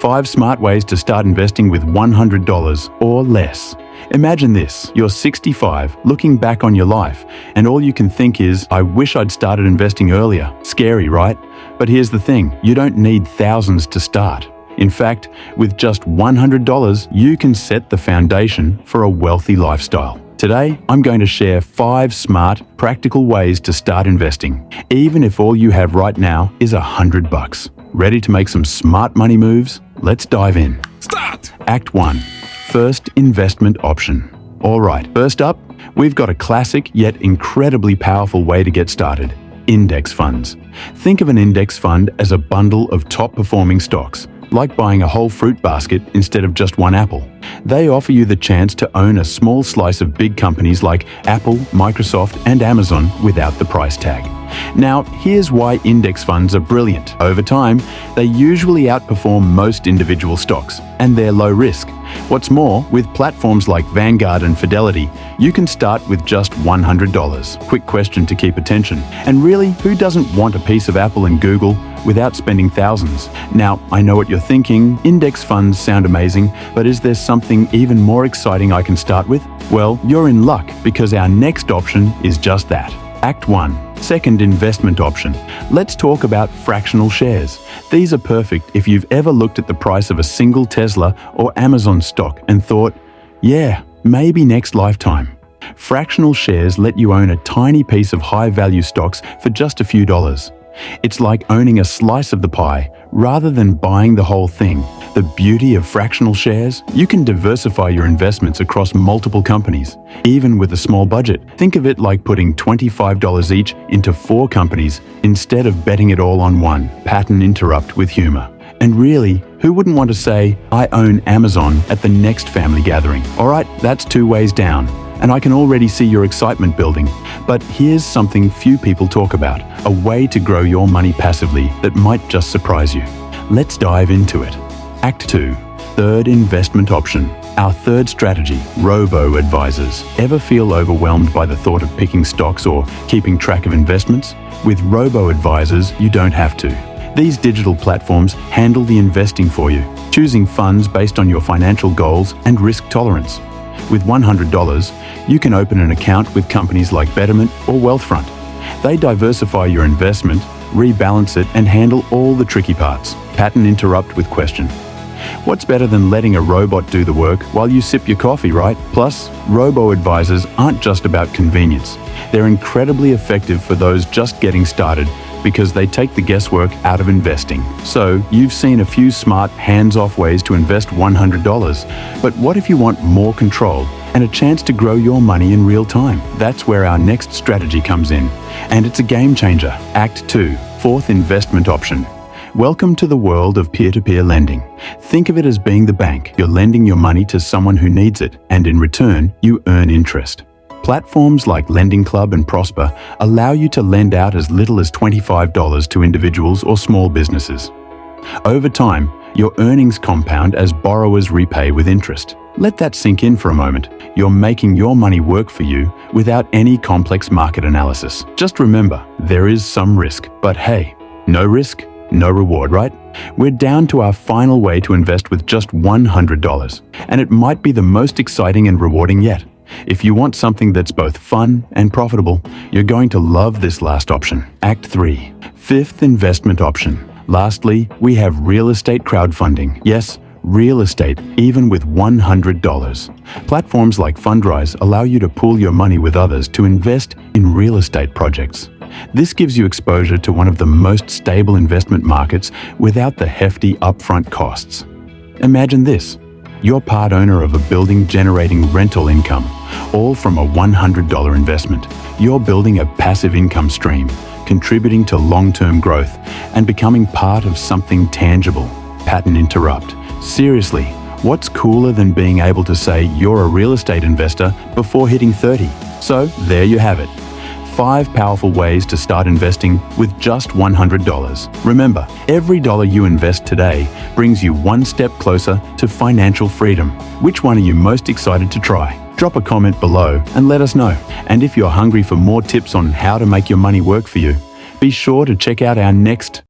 5 smart ways to start investing with $100 or less. Imagine this, you're 65, looking back on your life, and all you can think is, I wish I'd started investing earlier. Scary, right? But here's the thing, you don't need thousands to start. In fact, with just $100, you can set the foundation for a wealthy lifestyle. Today, I'm going to share 5 smart, practical ways to start investing, even if all you have right now is $100. Ready to make some smart money moves? Let's dive in. Start! Act 1. First investment option. Alright, first up, we've got a classic yet incredibly powerful way to get started. Index funds. Think of an index fund as a bundle of top-performing stocks, like buying a whole fruit basket instead of just one apple. They offer you the chance to own a small slice of big companies like Apple, Microsoft, and Amazon without the price tag. Now, here's why index funds are brilliant. Over time, they usually outperform most individual stocks, and they're low risk. What's more, with platforms like Vanguard and Fidelity, you can start with just $100. Quick question to keep attention. And really, who doesn't want a piece of Apple and Google without spending thousands? Now, I know what you're thinking, index funds sound amazing, but is there something even more exciting I can start with? Well, you're in luck because our next option is just that. Act 1. Second investment option. Let's talk about fractional shares. These are perfect if you've ever looked at the price of a single Tesla or Amazon stock and thought, yeah, maybe next lifetime. Fractional shares let you own a tiny piece of high-value stocks for just a few dollars. It's like owning a slice of the pie rather than buying the whole thing. The beauty of fractional shares? You can diversify your investments across multiple companies, even with a small budget. Think of it like putting $25 each into 4 companies instead of betting it all on one. Pattern interrupt with humor. And really, who wouldn't want to say, I own Amazon at the next family gathering? Alright, that's 2 ways down. And I can already see your excitement building. But here's something few people talk about, a way to grow your money passively that might just surprise you. Let's dive into it. Act 2. Third investment option. Our third strategy, Robo-Advisors. Ever feel overwhelmed by the thought of picking stocks or keeping track of investments? With Robo-Advisors, you don't have to. These digital platforms handle the investing for you, choosing funds based on your financial goals and risk tolerance. With $100, you can open an account with companies like Betterment or Wealthfront. They diversify your investment, rebalance it, and handle all the tricky parts. Pattern interrupt with question. What's better than letting a robot do the work while you sip your coffee, right? Plus, Robo-Advisors aren't just about convenience. They're incredibly effective for those just getting started because they take the guesswork out of investing. So, you've seen a few smart, hands-off ways to invest $100. But what if you want more control and a chance to grow your money in real time? That's where our next strategy comes in. And it's a game changer. Act 2. Fourth investment option. Welcome to the world of peer-to-peer lending. Think of it as being the bank. You're lending your money to someone who needs it, and in return, you earn interest. Platforms like Lending Club and Prosper allow you to lend out as little as $25 to individuals or small businesses. Over time, your earnings compound as borrowers repay with interest. Let that sink in for a moment. You're making your money work for you without any complex market analysis. Just remember, there is some risk, but hey, no risk, no reward, right? We're down to our final way to invest with just $100, and it might be the most exciting and rewarding yet. If you want something that's both fun and profitable, you're going to love this last option. Act 3. Fifth investment option. Lastly, we have real estate crowdfunding. Yes, real estate, even with $100. Platforms like Fundrise allow you to pool your money with others to invest in real estate projects. This gives you exposure to one of the most stable investment markets without the hefty upfront costs. Imagine this. You're part owner of a building generating rental income, all from a $100 investment. You're building a passive income stream, contributing to long-term growth, and becoming part of something tangible. Pattern interrupt. Seriously, what's cooler than being able to say you're a real estate investor before hitting 30? So, there you have it. 5 powerful ways to start investing with just $100. Remember, every dollar you invest today brings you one step closer to financial freedom. Which one are you most excited to try? Drop a comment below and let us know. And if you're hungry for more tips on how to make your money work for you, be sure to check out our next